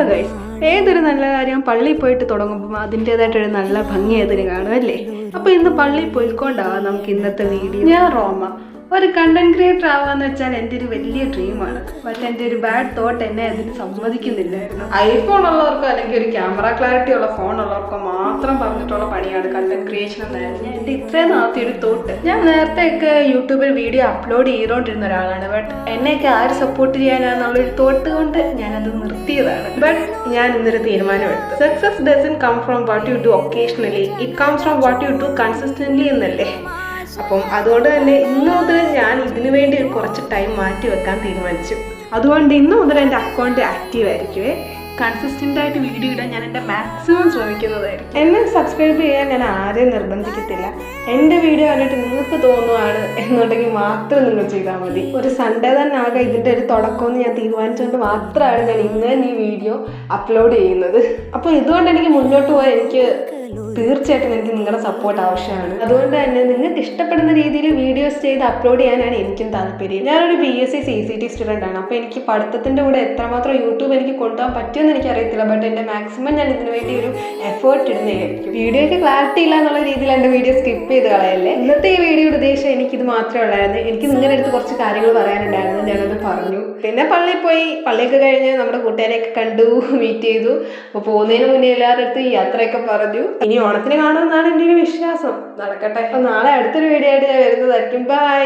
Hello guys, ഏതൊരു നല്ല കാര്യം പള്ളിയിൽ പോയിട്ട് തുടങ്ങുമ്പോൾ അതിൻ്റെതായിട്ടൊരു നല്ല ഭംഗി അതിന് കാണും അല്ലേ? അപ്പോൾ ഇന്ന് പള്ളിയിൽ പോയിക്കൊണ്ടാവാം നമുക്ക് ഇന്നത്തെ വീഡിയോ. ഞാൻ റോമ, ഒരു കണ്ടന്റ് ക്രിയേറ്റർ ആവാന്ന് വെച്ചാൽ എൻ്റെ ഒരു വലിയ ഡ്രീമാണ്. പക്ഷെ എൻ്റെ ഒരു ബാഡ് തോട്ട് എന്നെ അതിന് സമ്മതിക്കുന്നില്ലായിരുന്നു. ഐഫോൺ ഉള്ളവർക്കോ അല്ലെങ്കിൽ ഒരു ക്യാമറ ക്ലാരിറ്റി ഉള്ള ഫോൺ ഉള്ളവർക്കോ മാത്രം പറഞ്ഞിട്ടുള്ള പണിയാണ് കണ്ടന്റ് ക്രിയേഷൻ എന്നായിരുന്നു എൻ്റെ ഇത്രയും നാളത്തെ ഒരു തോട്ട്. ഞാൻ നേരത്തെയൊക്കെ യൂട്യൂബിൽ വീഡിയോ അപ്ലോഡ് ചെയ്തുകൊണ്ടിരുന്ന ഒരാളാണ്. ബട്ട് എന്നെയൊക്കെ ആര് സപ്പോർട്ട് ചെയ്യാനാണെന്നുള്ളൊരു തോട്ട് കൊണ്ട് ഞാനത് നിർത്തിയതാണ്. ബട്ട് ഞാൻ ഇന്നൊരു തീരുമാനമെടുത്തു. Success doesn't come from what you do occasionally, it comes from what you do consistently എന്നല്ലേ. അപ്പം അതുകൊണ്ട് തന്നെ ഇന്ന് മുതൽ ഞാൻ ഇതിനു വേണ്ടി കുറച്ച് ടൈം മാറ്റി വെക്കാൻ തീരുമാനിച്ചു. അതുകൊണ്ട് ഇന്ന് മുതൽ എൻ്റെ അക്കൗണ്ട് ആക്റ്റീവ് ആയിരിക്കുമേ. കൺസിസ്റ്റൻ്റ് ആയിട്ട് വീഡിയോ ഇടാൻ ഞാൻ എൻ്റെ മാക്സിമം ശ്രമിക്കുന്നതായിരിക്കും. എന്നെ സബ്സ്ക്രൈബ് ചെയ്യാൻ ഞാൻ ആരെയും നിർബന്ധിക്കത്തില്ല. എൻ്റെ വീഡിയോ കണ്ടിട്ട് നിങ്ങൾക്ക് തോന്നുവാണ് എന്നുണ്ടെങ്കിൽ മാത്രം നിങ്ങൾ ചെയ്താൽ മതി. ഒരു സൺഡേ തന്നെ ആകെ ഇതിൻ്റെ ഒരു തുടക്കമെന്ന് ഞാൻ തീരുമാനിച്ചുകൊണ്ട് മാത്രമാണ് ഞാൻ ഇന്ന് ഈ വീഡിയോ അപ്ലോഡ് ചെയ്യുന്നത്. അപ്പോൾ ഇതുകൊണ്ട് എനിക്ക് മുന്നോട്ട് പോകാൻ തീർച്ചയായിട്ടും എനിക്ക് നിങ്ങളുടെ സപ്പോർട്ട് ആവശ്യമാണ്. അതുകൊണ്ട് തന്നെ നിങ്ങൾക്ക് ഇഷ്ടപ്പെടുന്ന രീതിയിൽ വീഡിയോസ് ചെയ്ത് അപ്ലോഡ് ചെയ്യാനാണ് എനിക്കും താല്പര്യം. ഞാനൊരു BSc CCT സ്റ്റുഡൻ്റ് ആണ്. അപ്പോൾ എനിക്ക് പഠിത്തത്തിൻ്റെ കൂടെ എത്രമാത്രം യൂട്യൂബ് എനിക്ക് കൊണ്ടുപോകാൻ പറ്റുമെന്ന് എനിക്കറിയത്തില്ല. ബട്ട് എൻ്റെ മാക്സിമം ഞാൻ ഇതിനു വേണ്ടി ഒരു എഫേർട്ട് ഇടുന്നതായിരിക്കും. വീഡിയോയ്ക്ക് ക്ലാരിറ്റി ഇല്ല എന്നുള്ള രീതിയിൽ എൻ്റെ വീഡിയോ സ്കിപ്പ് ചെയ്ത് കളയല്ലേ. ഇന്നത്തെ ഈ വീഡിയോയുടെ ഉദ്ദേശം എനിക്കിത് മാത്രമേ ഉള്ളായിരുന്നു. എനിക്ക് നിങ്ങളുടെ അടുത്ത് കുറച്ച് കാര്യങ്ങൾ പറയാനുണ്ടായിരുന്നു, ഞാനത് പറഞ്ഞു. പിന്നെ പള്ളിയിൽ പോയി, പള്ളിയൊക്കെ കഴിഞ്ഞ് നമ്മുടെ കൂട്ടുകാരെയൊക്കെ കണ്ടു, മീറ്റ് ചെയ്തു. അപ്പോൾ പോകുന്നതിന് മുന്നേ എല്ലാവരുടെ അടുത്ത് യാത്രയൊക്കെ പറഞ്ഞു. ഇനി ഓണത്തിന് കാണുമെന്നാണ് എൻ്റെ ഒരു വിശ്വാസം. നടക്കട്ടെ. അപ്പോൾ നാളെ അടുത്തൊരു വീഡിയോ ആയിട്ട് ഞാൻ വരുന്നതായിരിക്കും. ബൈ.